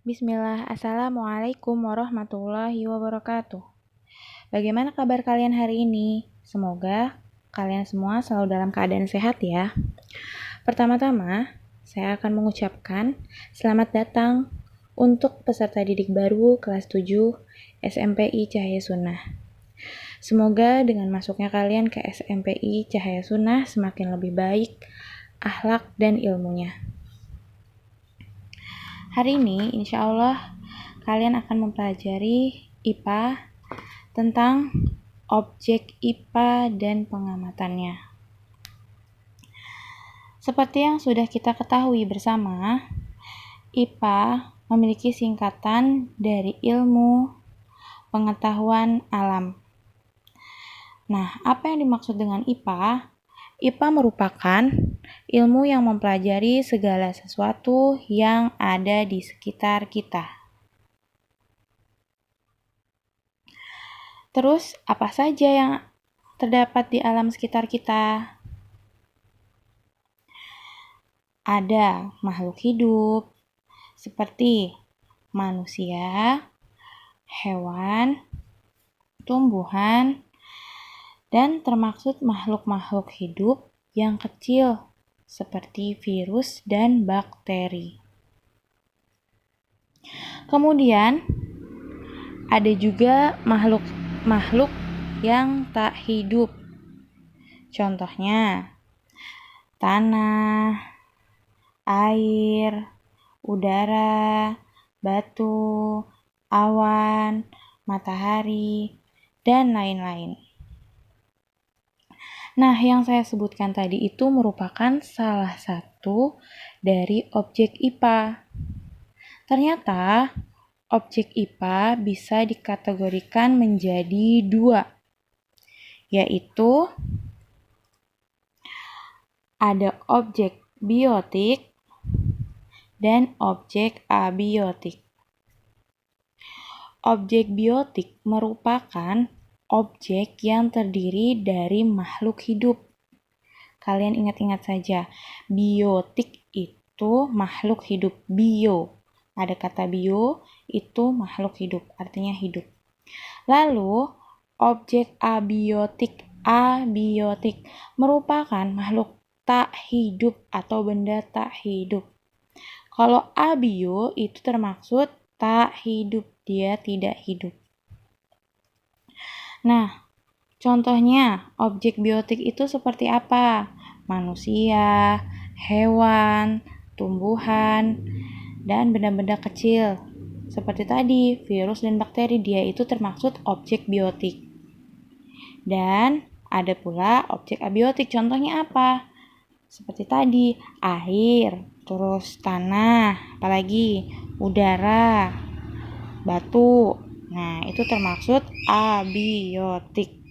Bismillah, Assalamualaikum warahmatullahi wabarakatuh. Bagaimana kabar kalian hari ini? Semoga kalian semua selalu dalam keadaan sehat ya. Pertama-tama, saya akan mengucapkan selamat datang untuk peserta didik baru kelas 7 SMPI Cahaya Sunnah. Semoga dengan masuknya kalian ke SMPI Cahaya Sunnah semakin lebih baik akhlak dan ilmunya. Hari ini, insya Allah, kalian akan mempelajari IPA tentang objek IPA dan pengamatannya. Seperti yang sudah kita ketahui bersama, IPA memiliki singkatan dari ilmu pengetahuan alam. Nah, apa yang dimaksud dengan IPA? IPA merupakan ilmu yang mempelajari segala sesuatu yang ada di sekitar kita. Terus, apa saja yang terdapat di alam sekitar kita? Ada makhluk hidup, seperti manusia, hewan, tumbuhan, dan termaksud makhluk-makhluk hidup yang kecil, seperti virus dan bakteri. Kemudian, ada juga makhluk yang tak hidup. Contohnya, tanah, air, udara, batu, awan, matahari, dan lain-lain. Nah, yang saya sebutkan tadi itu merupakan salah satu dari objek IPA. Ternyata, objek IPA bisa dikategorikan menjadi dua, yaitu ada objek biotik dan objek abiotik. Objek biotik merupakan objek yang terdiri dari makhluk hidup. Kalian ingat-ingat saja, biotik itu makhluk hidup. Bio, ada kata bio, itu makhluk hidup, artinya hidup. Lalu, objek abiotik merupakan makhluk tak hidup atau benda tak hidup. Kalau abio itu termaksud tak hidup, dia tidak hidup. Nah, contohnya objek biotik itu seperti apa? Manusia, hewan, tumbuhan, dan benda-benda kecil. Seperti tadi, virus dan bakteri, dia itu termaksud objek biotik. Dan ada pula objek abiotik, contohnya apa? Seperti tadi, air, terus tanah, apalagi udara, batu. Nah, itu termaksud abiotik.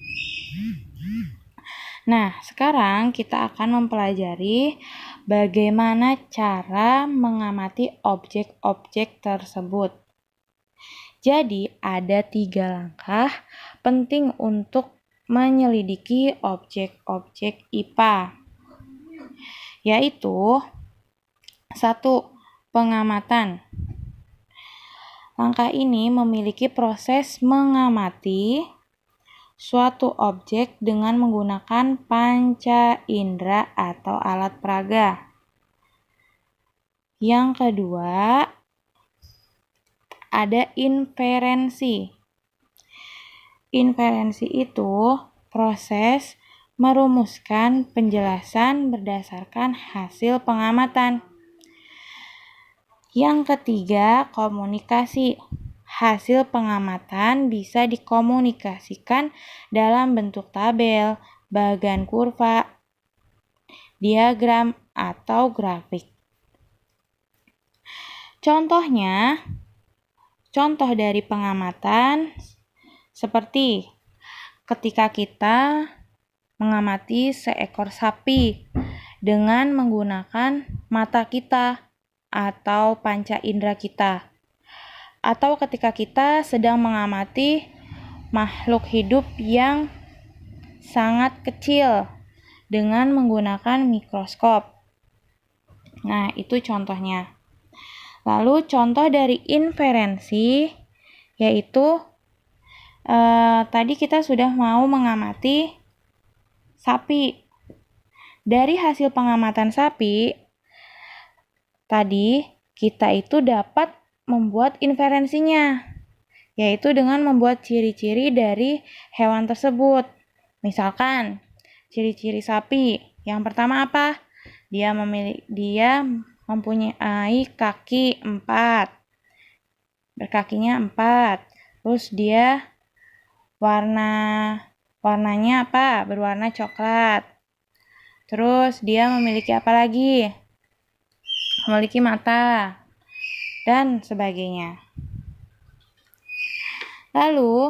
Nah, sekarang kita akan mempelajari bagaimana cara mengamati objek-objek tersebut. Jadi, ada 3 langkah penting untuk menyelidiki objek-objek IPA. Yaitu 1. Pengamatan. Langkah ini memiliki proses mengamati suatu objek dengan menggunakan panca indera atau alat peraga. Yang kedua, ada inferensi. Inferensi itu proses merumuskan penjelasan berdasarkan hasil pengamatan. Yang ketiga, komunikasi. Hasil pengamatan bisa dikomunikasikan dalam bentuk tabel, bagan kurva, diagram, atau grafik. Contoh dari pengamatan seperti ketika kita mengamati seekor sapi dengan menggunakan mata kita atau panca indera kita. Atau ketika kita sedang mengamati makhluk hidup yang sangat kecil dengan menggunakan mikroskop. Nah, itu contohnya. Lalu contoh dari inferensi yaitu tadi kita sudah mau mengamati sapi. Dari hasil pengamatan sapi, tadi kita itu dapat membuat inferensinya, yaitu dengan membuat ciri-ciri dari hewan tersebut. Misalkan, ciri-ciri sapi. Yang pertama apa? Dia mempunyai kaki 4. Berkakinya 4. Terus dia warnanya apa? Berwarna coklat. Terus dia memiliki apa lagi? Memiliki mata dan sebagainya. Lalu,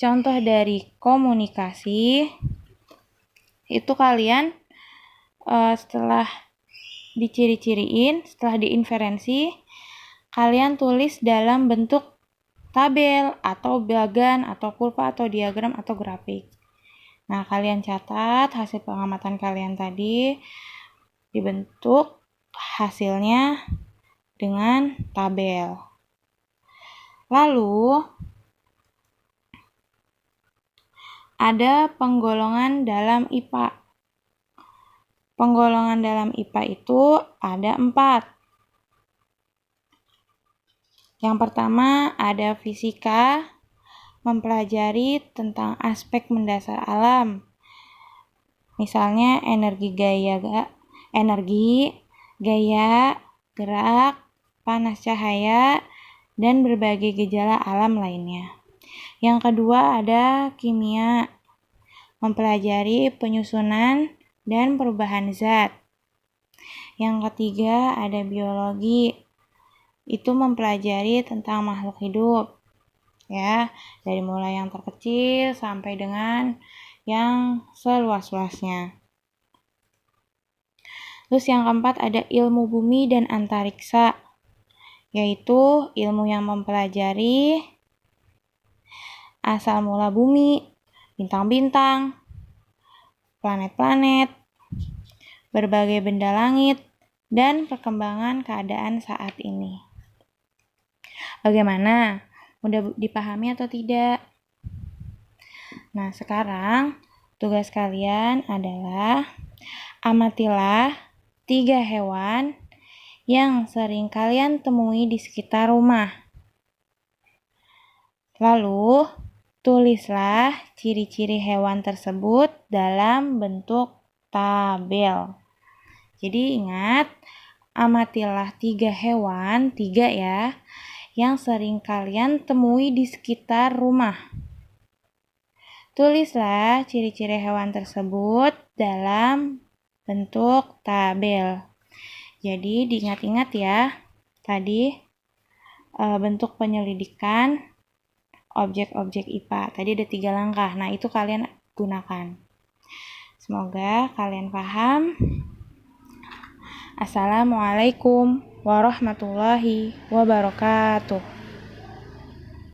contoh dari komunikasi itu kalian setelah diciri-ciriin, setelah diinferensi, kalian tulis dalam bentuk tabel atau bagan atau kurva atau diagram atau grafik. Nah, kalian catat hasil pengamatan kalian tadi, dibentuk hasilnya dengan tabel. Lalu, ada penggolongan dalam IPA. Penggolongan dalam IPA itu ada 4. Yang pertama ada fisika, mempelajari tentang aspek mendasar alam. Misalnya energi, gaya, gerak, panas cahaya, dan berbagai gejala alam lainnya. Yang kedua ada kimia, mempelajari penyusunan dan perubahan zat. Yang ketiga ada biologi, itu mempelajari tentang makhluk hidup. Ya, dari mulai yang terkecil sampai dengan yang seluas-luasnya. Terus yang keempat ada ilmu bumi dan antariksa, yaitu ilmu yang mempelajari asal mula bumi, bintang-bintang, planet-planet, berbagai benda langit, dan perkembangan keadaan saat ini. Bagaimana? Mudah dipahami atau tidak? Nah, sekarang tugas kalian adalah amatilah 3 hewan yang sering kalian temui di sekitar rumah. Lalu, tulislah ciri-ciri hewan tersebut dalam bentuk tabel. Jadi ingat, amatilah 3 hewan, 3 ya, yang sering kalian temui di sekitar rumah. Tulislah ciri-ciri hewan tersebut dalam bentuk tabel. Jadi diingat-ingat ya, tadi bentuk penyelidikan objek-objek IPA. Tadi ada 3 langkah, nah itu kalian gunakan. Semoga kalian paham. Assalamualaikum warahmatullahi wabarakatuh.